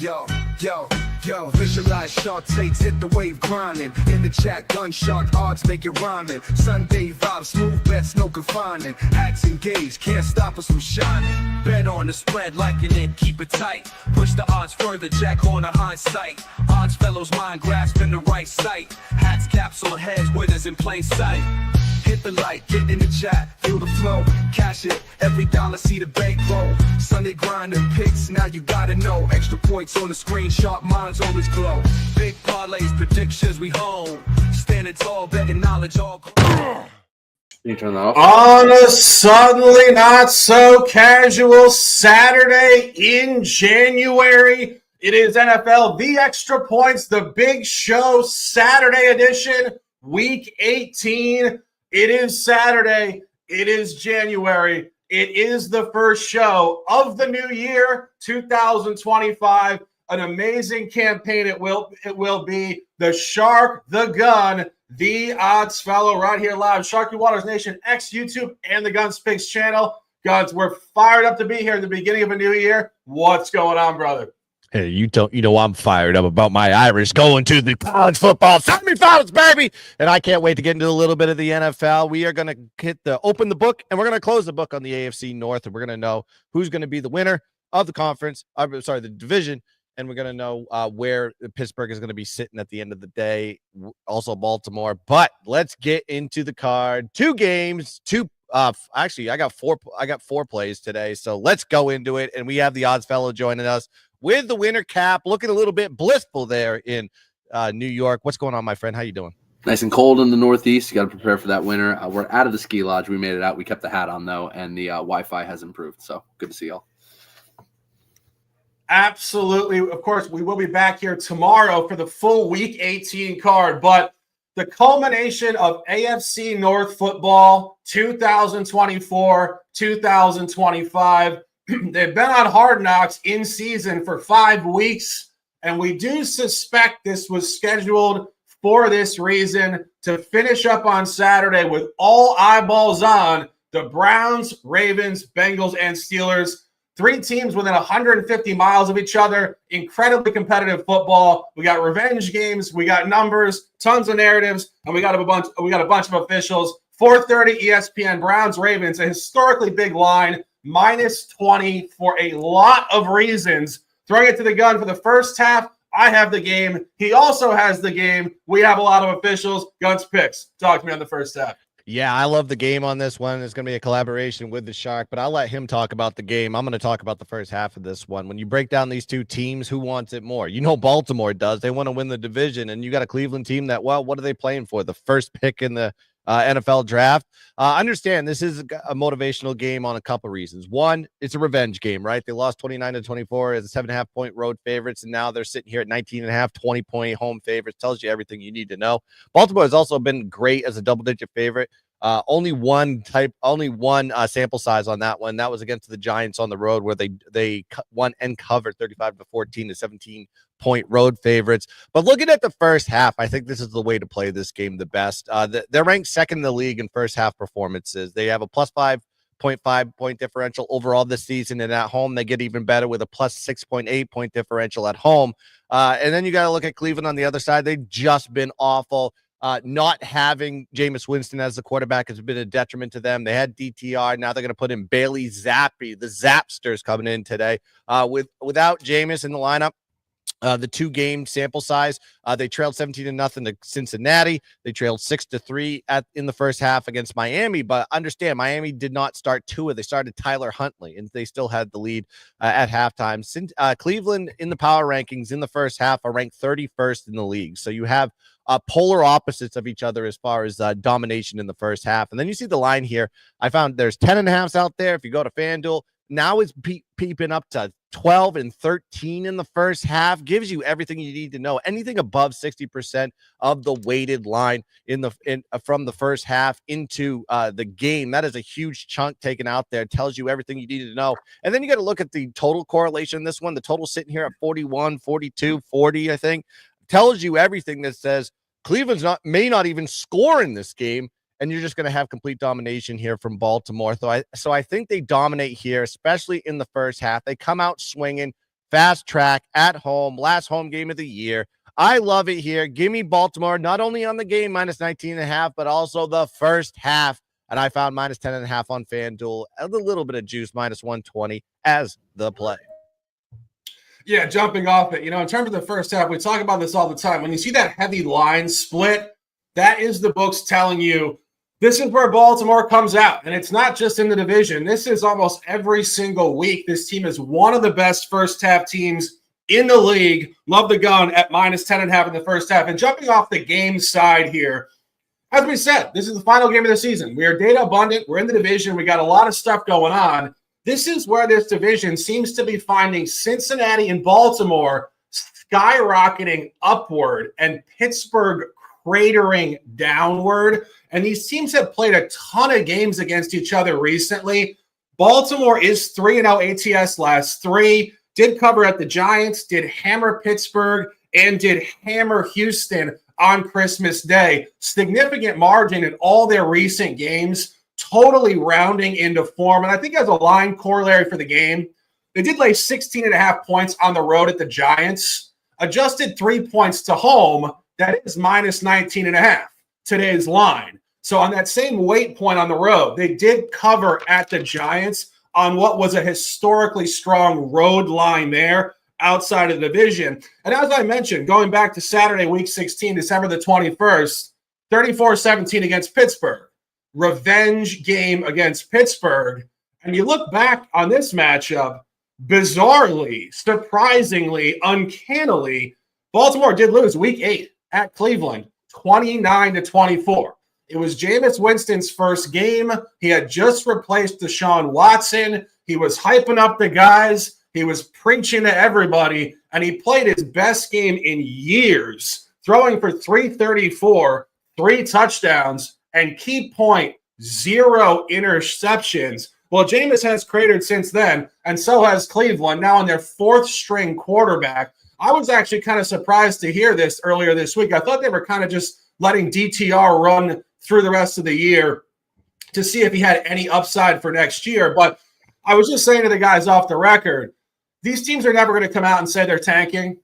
Yo, yo, yo, visualize shark takes, hit the wave grinding. In the chat, gun shark odds make it rhyming. Sunday vibes, smooth bets, no confining. Hats engaged, can't stop us from shining. Bet on the spread, liking it, keep it tight. Push the odds further, jack on the hindsight. Odds fellows mind grasping the right sight. Hats, caps on heads, winners in plain sight. Hit the light, get in the chat, feel the flow, cash it, every dollar see the bankroll. Sunday grinding picks, now you gotta know. Extra points on the screen, sharp minds always glow. Big parlays, predictions we home. Standing tall, betting knowledge all. Can you turn that off? On a suddenly not so casual Saturday in January, it is NFL The Extra Points, the big show Saturday edition, week 18. It is Saturday. It is January. It is the first show of the new year, 2025. An amazing campaign it will be. The Shark, the Gun, the Odds Fellow right here live. Sharky Waters Nation, X, YouTube, and the Guns Picks channel. Guns, we're fired up to be here in the beginning of a new year. What's going on, brother? Hey, you know I'm fired up about my Irish going to the college football semifinals, baby. And I can't wait to get into a little bit of the NFL. We are going to open the book, and we're going to close the book on the AFC North, and we're going to know who's going to be the winner of the conference. The division, and we're going to know where Pittsburgh is going to be sitting at the end of the day. Also Baltimore. But let's get into the card. 2 games, actually, I got four plays today, so let's go into it. And we have the Odds Fellow joining us with the winter cap, looking a little bit blissful there in New York. What's going on, my friend? How you doing? Nice and cold in the Northeast. You got to prepare for that winter. We're out of the ski lodge. We made it out. We kept the hat on, though, and the Wi-Fi has improved. So good to see y'all. Absolutely. Of course, we will be back here tomorrow for the full Week 18 card, but the culmination of AFC North football 2024, 2025. They've been on Hard Knocks in season for 5 weeks, and we do suspect this was scheduled for this reason, to finish up on Saturday with all eyeballs on the Browns, Ravens, Bengals, and Steelers. 3 teams within 150 miles of each other. Incredibly competitive football. We got revenge games. We got numbers, tons of narratives, and we got a bunch of officials. 4:30 ESPN, Browns, Ravens, a historically big line. -20 for a lot of reasons. Throwing it to the Gun for the first half. I have the game. He also has the game. We have a lot of officials. Guns picks. Talk to me on the first half. Yeah, I love the game on this one. It's going to be a collaboration with the Shark, but I'll let him talk about the game. I'm going to talk about the first half of this one. When you break down these 2 teams, who wants it more? You know Baltimore does. They want to win the division, and you got a Cleveland team that, well, what are they playing for? The first pick in the NFL draft. Understand this is a motivational game on a couple reasons. One, it's a revenge game, right? They lost 29-24 as a 7.5 point road favorites, and now they're sitting here at 19.5, 20 point home favorites. Tells you everything you need to know. Baltimore has also been great as a double-digit favorite. Only one sample size on that one. That was against the Giants on the road, where they won and covered 35-14 to 17 point road favorites. But looking at the first half, I think this is the way to play this game the best. They're ranked second in the league in first half performances. They have a plus 5.5 point differential overall this season, and at home they get even better with a plus 6.8 point differential at home. And then you got to look at Cleveland on the other side. They've just been awful. Not having Jameis Winston as the quarterback has been a detriment to them. They had DTR. Now they're going to put in Bailey Zappi, the Zapsters, coming in today. Without Jameis in the lineup, the 2-game sample size, they trailed 17-0 to Cincinnati. They trailed 6-3 in the first half against Miami. But understand, Miami did not start Tua. They started Tyler Huntley, and they still had the lead at halftime. Cleveland in the power rankings in the first half are ranked 31st in the league. So you have polar opposites of each other as far as domination in the first half. And then you see the line here. I found there's 10.5s out there. If you go to FanDuel, now it's peeping up to 12 and 13 in the first half. Gives you everything you need to know. Anything above 60% of the weighted line from the first half into the game, that is a huge chunk taken out there. Tells you everything you need to know. And then you got to look at the total correlation in this one. The total sitting here at 41, 42, 40, I think. Tells you everything that says Cleveland's may not even score in this game, and you're just going to have complete domination here from Baltimore. So I think they dominate here, especially in the first half. They come out swinging, Fast track at home, last home game of the year. I love it here. Give me Baltimore, not only on the game minus 19.5, but also the first half. And I found minus 10.5 on FanDuel, a little bit of juice, minus 120 as the play. Yeah, jumping off it. In terms of the first half, we talk about this all the time. When you see that heavy line split, that is the books telling you this is where Baltimore comes out. And it's not just in the division. This is almost every single week. This team is one of the best first half teams in the league. Love the gun at minus 10.5 in the first half. And jumping off the game side here, as we said, this is the final game of the season. We are data abundant. We're in the division. We got a lot of stuff going on. This is where this division seems to be finding Cincinnati and Baltimore skyrocketing upward and Pittsburgh cratering downward. And these teams have played a ton of games against each other recently. Baltimore is 3-0 ATS last three. Did cover at the Giants, did hammer Pittsburgh, and did hammer Houston on Christmas Day. Significant margin in all their recent games, totally rounding into form. And I think as a line corollary for the game, they did lay 16.5 points on the road at the Giants, adjusted 3 points to home. That is minus 19.5, today's line. So on that same weight point on the road, they did cover at the Giants on what was a historically strong road line there outside of the division. And as I mentioned, going back to Saturday, week 16, December the 21st, 34-17 against Pittsburgh. Revenge game against Pittsburgh. And you look back on this matchup, bizarrely, surprisingly, uncannily, Baltimore did lose week 8 at Cleveland, 29-24. It was Jameis Winston's first game. He had just replaced Deshaun Watson. He was hyping up the guys. He was preaching to everybody, and he played his best game in years, throwing for 334, 3 touchdowns, and key point, 0 interceptions. Well, Jameis has cratered since then, and so has Cleveland, now on their 4th string quarterback. I was actually kind of surprised to hear this earlier this week. I thought they were kind of just letting DTR run through the rest of the year to see if he had any upside for next year. But I was just saying to the guys off the record, these teams are never going to come out and say they're tanking.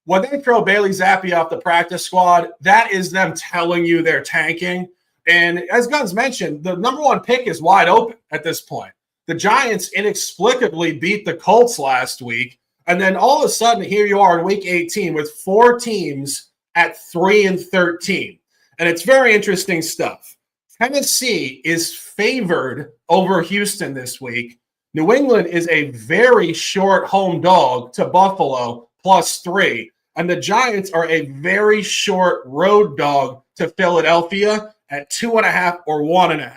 When they throw Bailey Zappi off the practice squad, that is them telling you they're tanking. And as Guns mentioned, the number 1 pick is wide open at this point. The Giants inexplicably beat the Colts last week. And then all of a sudden, here you are in week 18 with 4 teams at 3-13. And it's very interesting stuff. Tennessee is favored over Houston this week. New England is a very short home dog to Buffalo, +3. And the Giants are a very short road dog to Philadelphia at 2.5 or 1.5.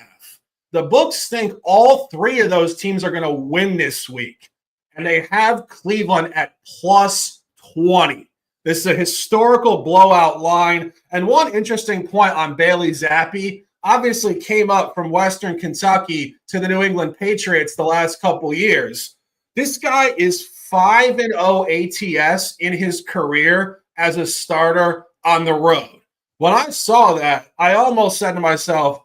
The books think all 3 of those teams are going to win this week. And they have Cleveland at +20. This is a historical blowout line. And one interesting point on Bailey Zappi, obviously came up from Western Kentucky to the New England Patriots the last couple years. This guy is 5-0 ATS in his career as a starter on the road. When I saw that, I almost said to myself,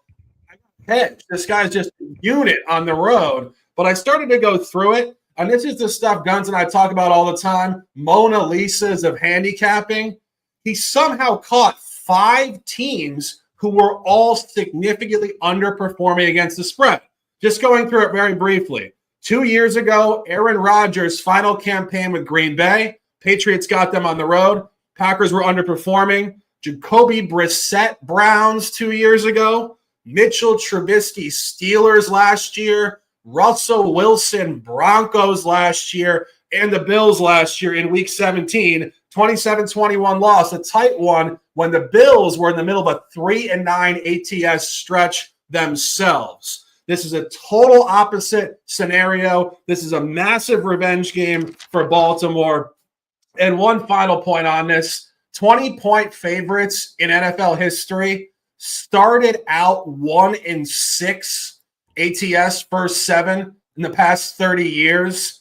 hey, this guy's just a unit on the road. But I started to go through it. And this is the stuff Guns and I talk about all the time, Mona Lisas of handicapping. He somehow caught 5 teams who were all significantly underperforming against the spread. Just going through it very briefly. 2 years ago, Aaron Rodgers' final campaign with Green Bay. Patriots got them on the road. Packers were underperforming. Jacoby Brissett Browns 2 years ago. Mitchell Trubisky Steelers last year. Russell Wilson Broncos last year, and the Bills last year in week 17, 27-21 loss, a tight one when the Bills were in the middle of a 3-9 ATS stretch themselves. This is a total opposite scenario. This is a massive revenge game for Baltimore. And one final point on this, 20-point favorites in NFL history started out 1-6 ATS first 7 in the past 30 years,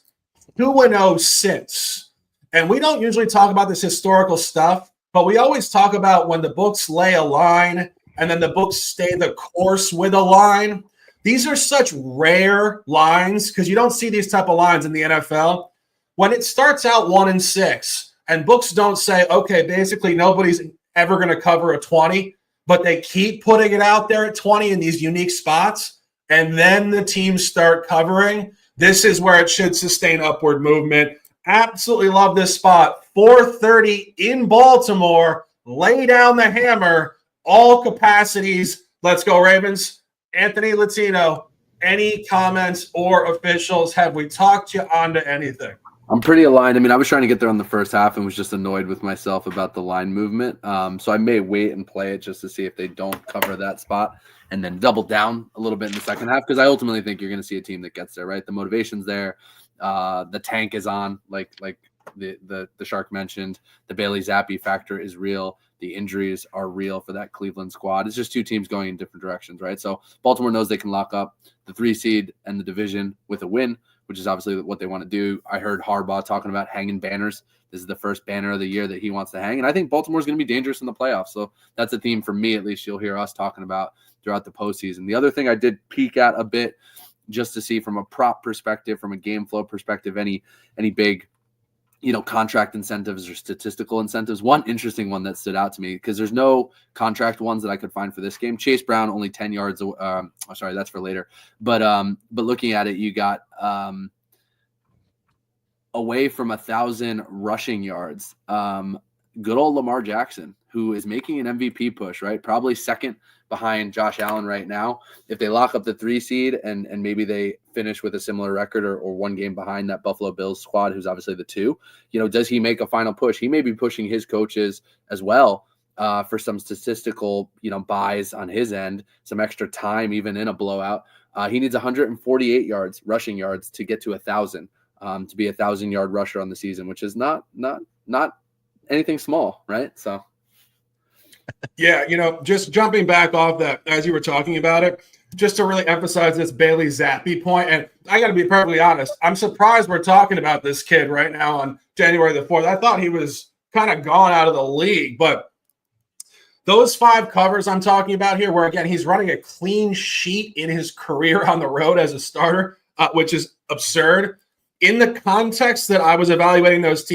2-0 since. And we don't usually talk about this historical stuff, but we always talk about when the books lay a line and then the books stay the course with a line. These are such rare lines because you don't see these type of lines in the NFL. when it starts out 1-6 and books don't say, okay, basically nobody's ever going to cover a 20, but they keep putting it out there at 20 in these unique spots, and then the teams start covering, this is where it should sustain upward movement. Absolutely love this spot. 4:30 in Baltimore. Lay down the hammer. All capacities. Let's go, Ravens. Anthony Latino, any comments or officials? Have we talked you onto anything? I'm pretty aligned. I mean, I was trying to get there on the first half and was just annoyed with myself about the line movement. So I may wait and play it just to see if they don't cover that spot and then double down a little bit in the second half, because I ultimately think you're going to see a team that gets there, right? The motivation's there. The tank is on, like the Shark mentioned. The Bailey Zappi factor is real. The injuries are real for that Cleveland squad. It's just two teams going in different directions, right? So Baltimore knows they can lock up the 3 seed and the division with a win, which is obviously what they want to do. I heard Harbaugh talking about hanging banners. This is the first banner of the year that he wants to hang. And I think Baltimore's going to be dangerous in the playoffs. So that's a theme for me, at least you'll hear us talking about throughout the postseason. The other thing I did peek at a bit just to see from a prop perspective, from a game flow perspective, any big, contract incentives or statistical incentives. One interesting one that stood out to me, because there's no contract ones that I could find for this game. Chase Brown only 10 yards. Sorry, that's for later. But looking at it, you got away from 1,000 rushing yards. Good old Lamar Jackson, who is making an MVP push, right? Probably second behind Josh Allen right now. If they lock up the 3 seed and maybe they finish with a similar record or one game behind that Buffalo Bills squad, who's obviously the 2, does he make a final push? He may be pushing his coaches as well for some statistical, buys on his end, some extra time, even in a blowout. He needs 148 rushing yards to get to 1,000, to be 1,000-yard rusher on the season, which is not anything small, right? So. Yeah, just jumping back off that as you were talking about it, just to really emphasize this Bailey Zappi point, and I got to be perfectly honest, I'm surprised we're talking about this kid right now on January the 4th. I thought he was kind of gone out of the league, but those 5 covers I'm talking about here, where, again, he's running a clean sheet in his career on the road as a starter, which is absurd. In the context that I was evaluating those 5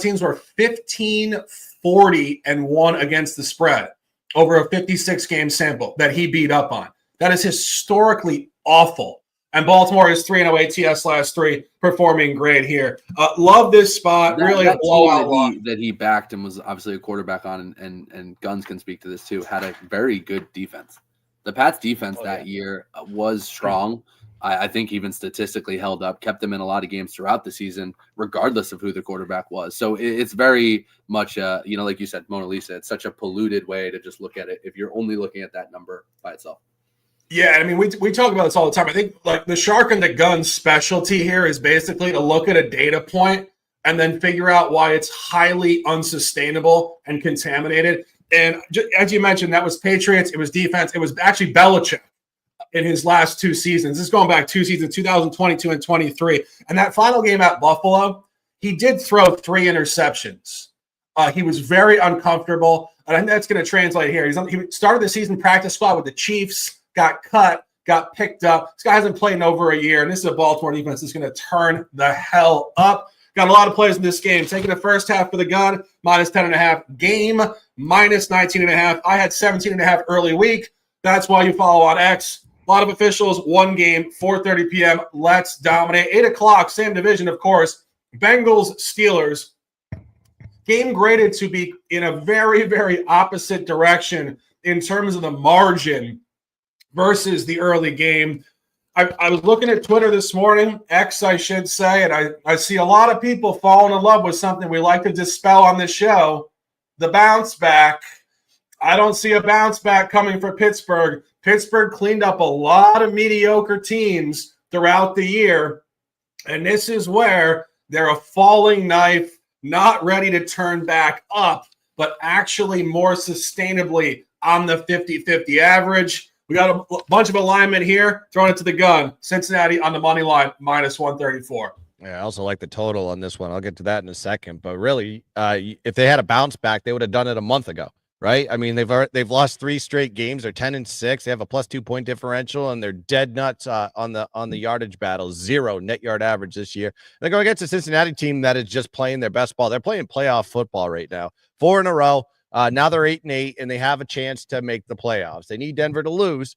teams were 15-40-1 against the spread over a 56-game sample that he beat up on. That is historically awful. And Baltimore is 3-0 ATS last 3, performing great here. Love this spot. Really a blowout that he backed and was obviously a quarterback on, and Guns can speak to this too, had a very good defense. The Pats defense that year was strong. I think even statistically held up, kept them in a lot of games throughout the season, regardless of who the quarterback was. So it's very much, like you said, Mona Lisa, it's such a polluted way to just look at it if you're only looking at that number by itself. Yeah, I mean, we talk about this all the time. I think like the Shark and the Gun specialty here is basically to look at a data point and then figure out why it's highly unsustainable and contaminated. And as you mentioned, that was Patriots. It was defense. It was actually Belichick in his last 2 seasons. This is going back 2 seasons, 2022 and 23. And that final game at Buffalo, he did throw 3 interceptions. He was very uncomfortable. And I think that's going to translate here. He started the season practice squad with the Chiefs, got cut, got picked up. This guy hasn't played in over a year, and this is a Baltimore defense that's going to turn the hell up. Got a lot of plays in this game. Taking the first half for the Gun, minus 10.5. Game, minus 19.5. I had 17.5 early week. That's why you follow on X. A lot of officials, 1 game, 4:30 p.m. Let's dominate. 8 o'clock, same division, of course. Bengals, Steelers. Game graded to be in a very, very opposite direction in terms of the margin versus the early game. I was looking at Twitter this morning, X, I should say, and I see a lot of people falling in love with something we like to dispel on this show, the bounce back. I don't see a bounce back coming for Pittsburgh. Pittsburgh cleaned up a lot of mediocre teams throughout the year, and this is where they're a falling knife, not ready to turn back up, but actually more sustainably on the 50-50 average. We got a bunch of alignment here, throwing it to the Gun. Cincinnati on the money line, minus 134. Yeah, I also like the total on this one. I'll get to that in a second. But really, if they had a bounce back, they would have done it a month ago. right? I mean, they've lost 3 straight games. They're 10-6. They have a +2 point differential, and they're dead nuts on the yardage battle. 0 net yard average this year. They're going against a Cincinnati team that is just playing their best ball. They're playing playoff football right now, 4 in a row. Now they're 8-8, and they have a chance to make the playoffs. They need Denver to lose.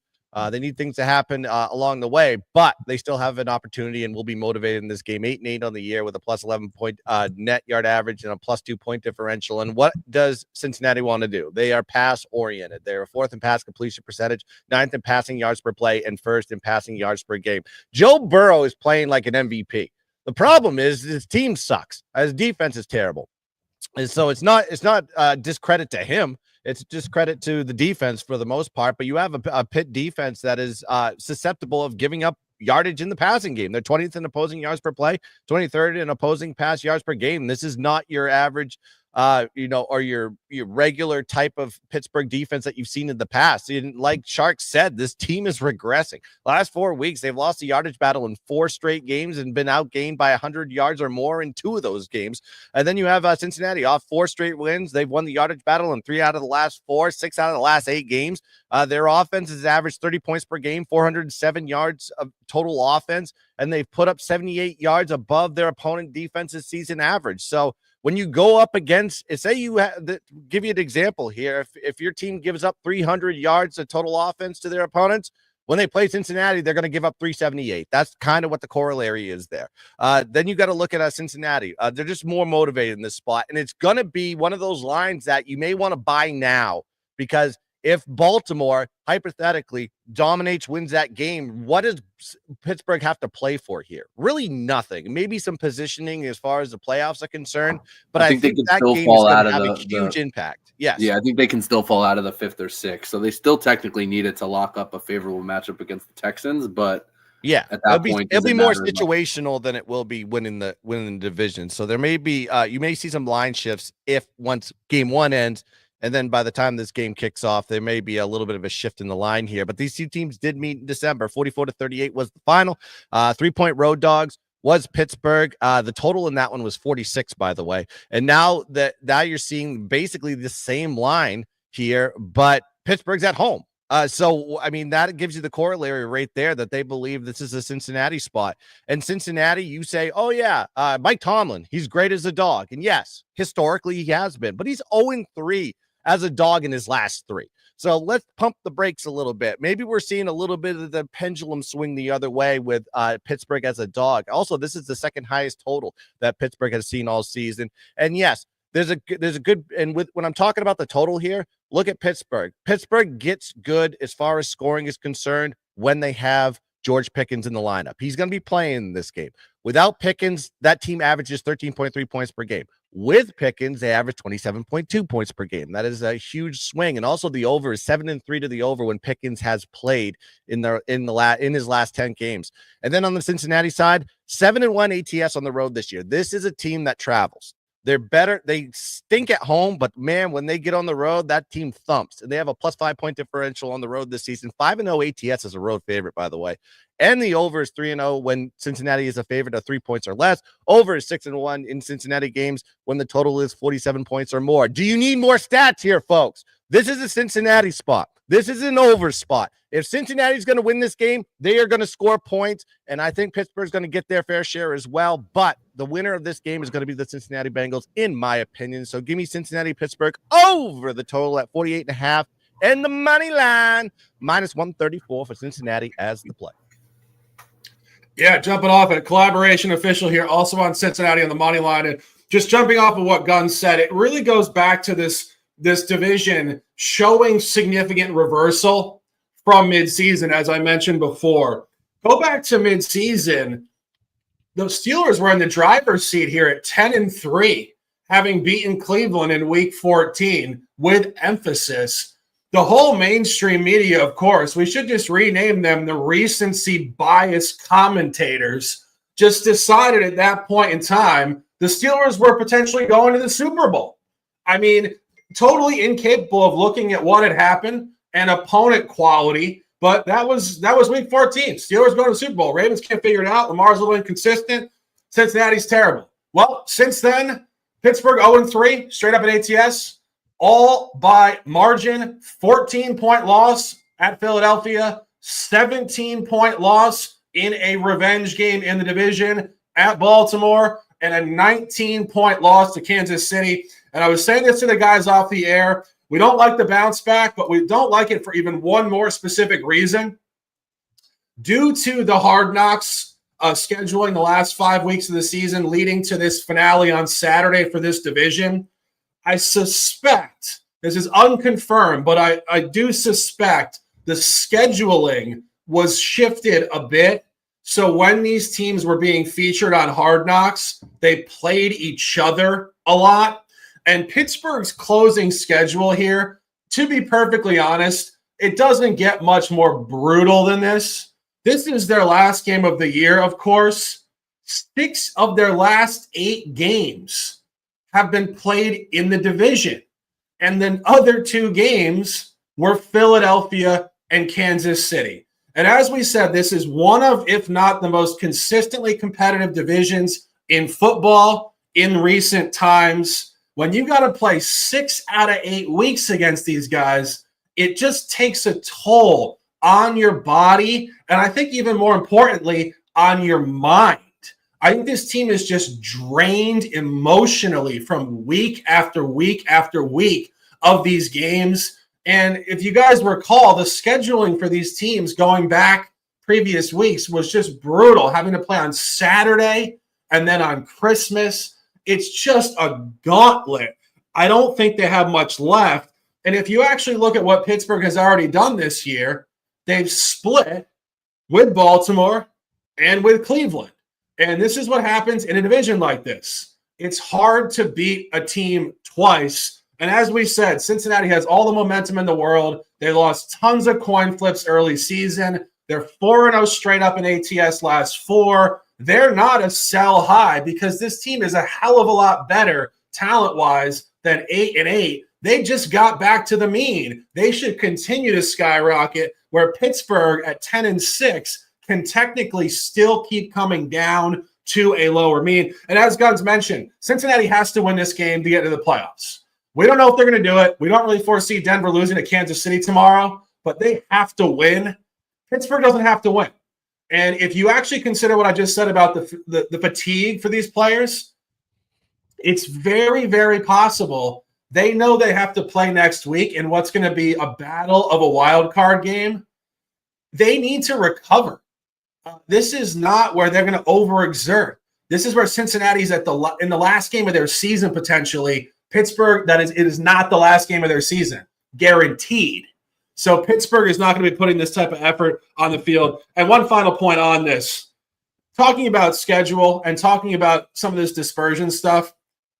They need things to happen along the way, but they still have an opportunity and will be motivated in this game. 8-8 on the year with a +11 point net yard average and a +2 point differential. And what does Cincinnati want to do? They are pass oriented. They're 4th in pass completion percentage, 9th in passing yards per play, and 1st in passing yards per game. Joe Burrow is playing like an MVP. The problem is his team sucks. His defense is terrible. And so it's not discredit to him. It's discredit to the defense for the most part, but you have a Pitt defense that is susceptible of giving up yardage in the passing game. They're 20th in opposing yards per play, 23rd in opposing pass yards per game. This is not your average, or your regular type of Pittsburgh defense that you've seen in the past. And like Shark said, this team is regressing. Last 4 weeks, they've lost the yardage battle in 4 straight games and been outgained by 100 yards or more in 2 of those games. And then you have Cincinnati off 4 straight wins. They've won the yardage battle in 3 out of the last 4, 6 out of the last 8 games. Their offense has averaged 30 points per game, 407 yards of total offense, and they've put up 78 yards above their opponent defense's season average. So when you go up against, say give you an example here. If your team gives up 300 yards of total offense to their opponents, when they play Cincinnati, they're going to give up 378. That's kind of what the corollary is there. Then you got to look at Cincinnati. They're just more motivated in this spot. And it's going to be one of those lines that you may want to buy now, because if Baltimore hypothetically dominates, wins that game, what does Pittsburgh have to play for here? Really nothing. Maybe some positioning as far as the playoffs are concerned, but I think that game is going to have a huge impact. Yes. Yeah, I think they can still fall out of the 5th or 6th. So they still technically needed to lock up a favorable matchup against the Texans, but yeah, at that point, it'll be more situational than it will be winning the division. So there may be you may see some line shifts if once game 1 ends. And then by the time this game kicks off, there may be a little bit of a shift in the line here. But these 2 teams did meet in December. 44-38 was the final. 3-point road dogs was Pittsburgh. The total in that one was 46, by the way. And now you're seeing basically the same line here, but Pittsburgh's at home. So, I mean, that gives you the corollary right there that they believe this is a Cincinnati spot. And Cincinnati, you say, oh, yeah, Mike Tomlin, he's great as a dog. And yes, historically he has been, but he's 0-3 as a dog in his last 3. So let's pump the brakes a little bit. Maybe we're seeing a little bit of the pendulum swing the other way with Pittsburgh as a dog. Also, this is the second highest total that Pittsburgh has seen all season. And yes, there's a good, and when I'm talking about the total here, look at Pittsburgh. Pittsburgh gets good as far as scoring is concerned when they have George Pickens in the lineup. He's going to be playing this game. Without Pickens, that team averages 13.3 points per game. With Pickens, they average 27.2 points per game. That is a huge swing. And also the over is 7-3 to the over when Pickens has played in his last 10 games. And then on the Cincinnati side, 7-1 ATS on the road this year. This is a team that travels. They're better. They stink at home, but man, when they get on the road, that team thumps. And they have a +5 point differential on the road this season. 5-0 ATS is a road favorite, by the way. And the over is 3-0 when Cincinnati is a favorite of 3 points or less. Over is 6-1 in Cincinnati games when the total is 47 points or more. Do you need more stats here, folks? This is a Cincinnati spot. This is an over spot. If Cincinnati's going to win this game, they are going to score points, and I think Pittsburgh's going to get their fair share as well. But the winner of this game is going to be the Cincinnati Bengals, in my opinion. So give me Cincinnati-Pittsburgh over the total at 48.5, and the money line -134 for Cincinnati as the play. Yeah, jumping off at collaboration official here, also on Cincinnati on the money line. And just jumping off of what Gunn said, it really goes back to this division showing significant reversal from midseason, as I mentioned before. Go back to midseason. The Steelers were in the driver's seat here at 10-3, having beaten Cleveland in week 14 with emphasis. The whole mainstream media, of course, we should just rename them the recency bias commentators, just decided at that point in time the Steelers were potentially going to the Super Bowl. I mean, totally incapable of looking at what had happened and opponent quality, but that was week 14. Steelers going to the Super Bowl. Ravens can't figure it out. Lamar's a little inconsistent. Cincinnati's terrible. Well, since then, Pittsburgh 0-3, straight up at ATS. all by margin. 14-point loss at Philadelphia, 17-point loss in a revenge game in the division at Baltimore, and a 19-point loss to Kansas City. And I was saying this to the guys off the air. We don't like the bounce back, but we don't like it for even one more specific reason. Due to the Hard Knocks scheduling the last 5 weeks of the season leading to this finale on Saturday for this division, I suspect, this is unconfirmed, but I do suspect the scheduling was shifted a bit. So when these teams were being featured on Hard Knocks, they played each other a lot. And Pittsburgh's closing schedule here, to be perfectly honest, it doesn't get much more brutal than this. This is their last game of the year, of course. 6 of their last 8 games have been played in the division. And then other 2 games were Philadelphia and Kansas City. And as we said, this is one of, if not the most consistently competitive divisions in football in recent times. When you got to play 6 out of 8 weeks against these guys, it just takes a toll on your body, and I think even more importantly, on your mind. I think this team is just drained emotionally from week after week after week of these games. And if you guys recall, the scheduling for these teams going back previous weeks was just brutal, having to play on Saturday and then on Christmas. It's just a gauntlet. I don't think they have much left. And if you actually look at what Pittsburgh has already done this year, they've split with Baltimore and with Cleveland. And this is what happens in a division like this. It's hard to beat a team twice. And as we said, Cincinnati has all the momentum in the world. They lost tons of coin flips early season. They're 4-0 straight up in ATS last 4. They're not a sell high because this team is a hell of a lot better talent-wise than 8-8. They just got back to the mean. They should continue to skyrocket, where Pittsburgh at 10-6 can technically still keep coming down to a lower mean. And as Guns mentioned, Cincinnati has to win this game to get to the playoffs. We don't know if they're going to do it. We don't really foresee Denver losing to Kansas City tomorrow, but they have to win. Pittsburgh doesn't have to win. And if you actually consider what I just said about the fatigue for these players, it's very, very possible they know they have to play next week in what's going to be a battle of a wild card game. They need to recover. This is not where they're going to overexert. This is where Cincinnati's in the last game of their season potentially. Pittsburgh, it is not the last game of their season, guaranteed. So Pittsburgh is not going to be putting this type of effort on the field. And one final point on this, talking about schedule and talking about some of this dispersion stuff,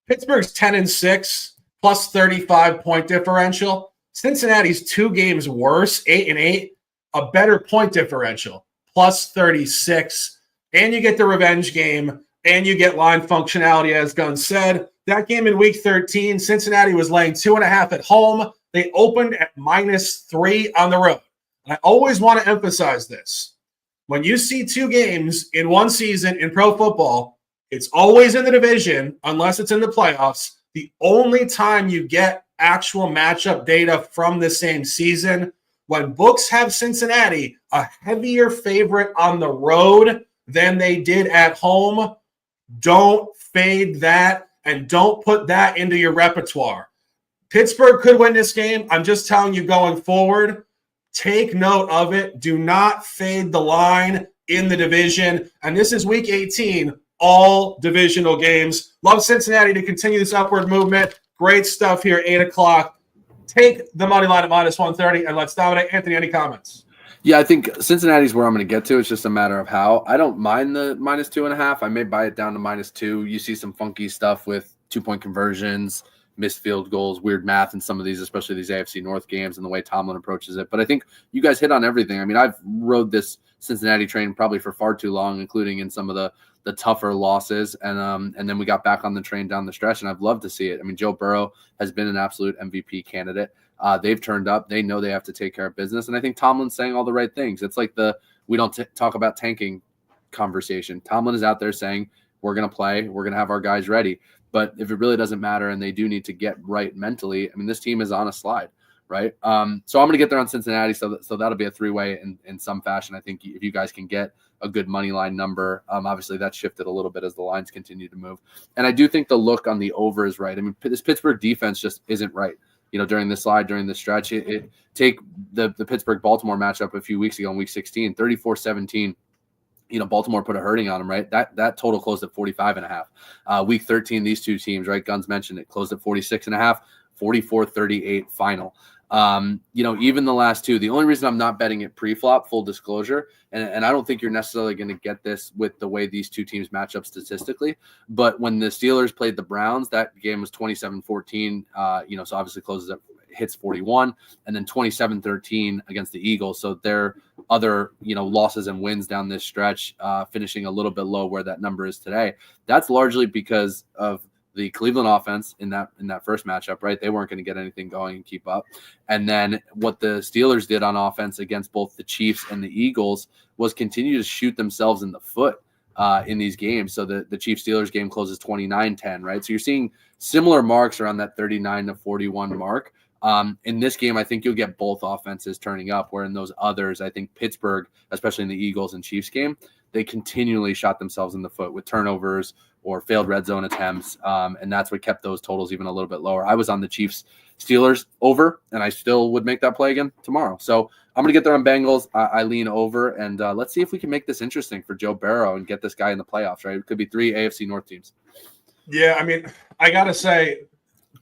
Pittsburgh's 10-6 plus 35-point differential. Cincinnati's 2 games worse, 8-8, a better point differential, plus 36. And you get the revenge game, and you get line functionality, as Gunn said. That game in Week 13, Cincinnati was laying 2.5 at home. They opened at -3 on the road. I always want to emphasize this. When you see 2 games in one season in pro football, it's always in the division, unless it's in the playoffs. The only time you get actual matchup data from the same season, when books have Cincinnati a heavier favorite on the road than they did at home, don't fade that and don't put that into your repertoire. Pittsburgh could win this game. I'm just telling you going forward, take note of it. Do not fade the line in the division. And this is Week 18, all divisional games. Love Cincinnati to continue this upward movement. Great stuff here, 8 o'clock. Take the money line at -130, and let's dominate. Anthony, any comments? Yeah, I think Cincinnati's where I'm going to get to. It's just a matter of how. I don't mind the -2.5. I may buy it down to -2. You see some funky stuff with 2-point conversions, missed field goals, weird math in some of these, especially these AFC North games and the way Tomlin approaches it. But I think you guys hit on everything. I mean, I've rode this Cincinnati train probably for far too long, including in some of the tougher losses. And then we got back on the train down the stretch, and I've loved to see it. I mean, Joe Burrow has been an absolute MVP candidate. They've turned up. They know they have to take care of business. And I think Tomlin's saying all the right things. It's like we don't talk about tanking conversation. Tomlin is out there saying, we're going to play. We're going to have our guys ready. But if it really doesn't matter and they do need to get right mentally, I mean, this team is on a slide, right? So I'm going to get there on Cincinnati. So that'll be a 3-way in some fashion. I think if you guys can get a good money line number, obviously that's shifted a little bit as the lines continue to move. And I do think the look on the over is right. I mean, this Pittsburgh defense just isn't right. During this slide, during this stretch, take the Pittsburgh-Baltimore matchup a few weeks ago in Week 16, 34-17. Baltimore put a hurting on them, right? That total closed at 45.5. Week 13, these two teams, right? Guns mentioned it, closed at 46.5, 44-38 final. Even the last two, the only reason I'm not betting it pre-flop, full disclosure, and I don't think you're necessarily going to get this with the way these two teams match up statistically, but when the Steelers played the Browns, that game was 27-14, so obviously hits 41, and then 27-13 against the Eagles. So their other, losses and wins down this stretch, finishing a little bit low where that number is today. That's largely because of the Cleveland offense in that first matchup, right? They weren't going to get anything going and keep up. And then what the Steelers did on offense against both the Chiefs and the Eagles was continue to shoot themselves in the foot in these games. So the Chiefs-Steelers game closes 29-10, right? So you're seeing similar marks around that 39-41 mark. In this game, I think you'll get both offenses turning up, where in those others, I think Pittsburgh, especially in the Eagles and Chiefs game, they continually shot themselves in the foot with turnovers or failed red zone attempts, and that's what kept those totals even a little bit lower. I was on the Chiefs-Steelers over, and I still would make that play again tomorrow. So I'm going to get there on Bengals. I lean over, and let's see if we can make this interesting for Joe Burrow and get this guy in the playoffs, right? It could be 3 AFC North teams. Yeah, I mean, I got to say,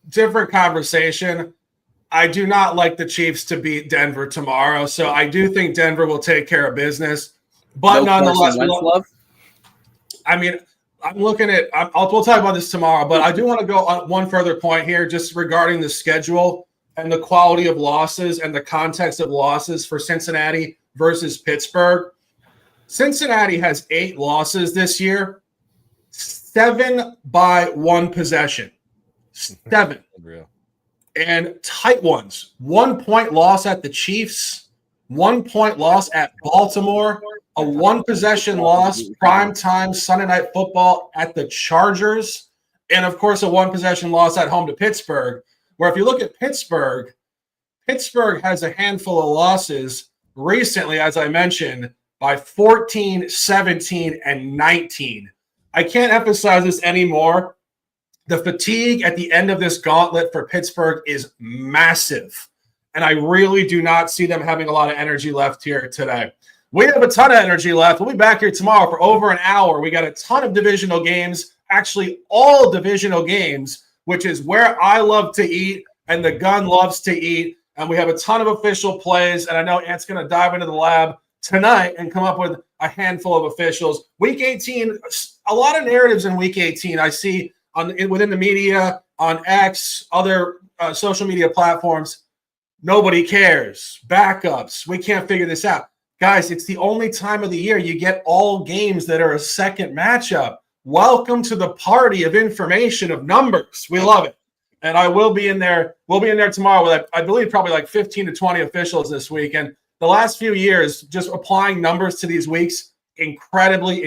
different conversation. I do not like the Chiefs to beat Denver tomorrow, so I do think Denver will take care of business. But nonetheless, I mean, I'm looking at – we'll talk about this tomorrow, but I do want to go on one further point here just regarding the schedule and the quality of losses and the context of losses for Cincinnati versus Pittsburgh. Cincinnati has 8 losses this year, 7 by 1 possession. 7. Unreal. And tight ones. 1-point loss at the Chiefs, 1-point loss at Baltimore, a 1-possession loss, primetime Sunday Night Football at the Chargers, and, of course, a 1-possession loss at home to Pittsburgh, where if you look at Pittsburgh has a handful of losses recently, as I mentioned, by 14, 17, and 19. I can't emphasize this anymore. The fatigue at the end of this gauntlet for Pittsburgh is massive, and I really do not see them having a lot of energy left here today. We have a ton of energy left. We'll be back here tomorrow for over an hour. We got a ton of divisional games, actually all divisional games, which is where I love to eat and the gun loves to eat, and we have a ton of official plays, and I know Ant's going to dive into the lab tonight and come up with a handful of officials. Week 18, a lot of narratives in Week 18 I see within the media, on X, other social media platforms. Nobody cares. Backups. We can't figure this out. Guys, it's the only time of the year you get all games that are a second matchup. Welcome to the party of information, of numbers. We love it. And I will be in there. We'll be in there tomorrow with, I believe, probably like 15 to 20 officials this week. And the last few years, just applying numbers to these weeks, incredibly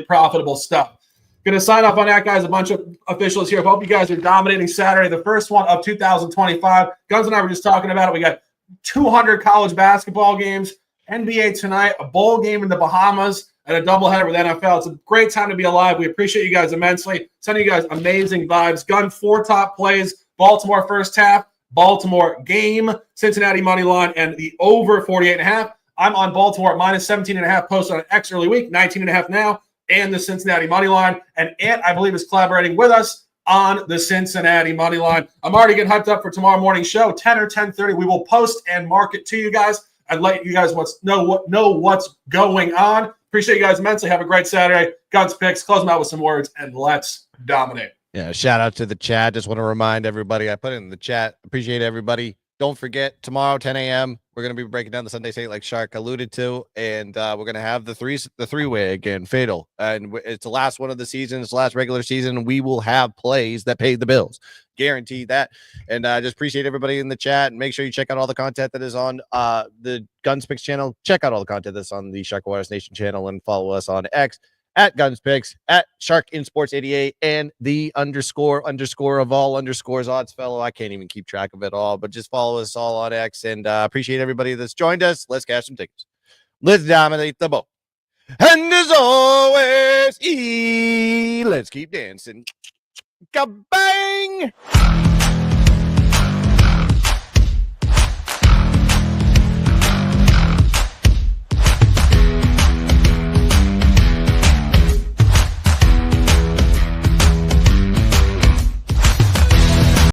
profitable stuff. Going to sign off on that, guys. A bunch of officials here. Hope you guys are dominating Saturday, the first one of 2025. Guns and I were just talking about it. We got 200 college basketball games, NBA tonight, a bowl game in the Bahamas, and a doubleheader with NFL. It's a great time to be alive. We appreciate you guys immensely. Sending you guys amazing vibes. Gun 4 top plays. Baltimore first half, Baltimore game, Cincinnati money line, and the over 48.5. I'm on Baltimore minus 17.5 posted on X early week, 19.5 now. And the Cincinnati money line. And Ant, I believe, is collaborating with us on the Cincinnati money line. I'm already getting hyped up for tomorrow morning's show, 10 or 10:30. We will post and mark it to you guys and let you guys know what's going on. Appreciate you guys immensely. Have a great Saturday. Guns picks. Close them out with some words, and let's dominate. Yeah, shout out to the chat. Just want to remind everybody, I put it in the chat. Appreciate everybody. Don't forget, tomorrow, 10 a.m., we're going to be breaking down the Sunday Slate like Shark alluded to, and we're going to have the three-way again, Fatal. And it's the last one of the season. It's the last regular season. We will have plays that pay the bills. Guaranteed that. And I just appreciate everybody in the chat. And make sure you check out all the content that is on the Guns Picks channel. Check out all the content that's on the Shark Waters Nation channel and follow us on X at Guns Picks, at Shark in Sports 88, and the underscore of all underscores odds fellow. I can't even keep track of it all, but just follow us all on X, and appreciate everybody that's joined us. Let's cash some tickets. Let's dominate the boat. And as always, let's keep dancing. Kabang!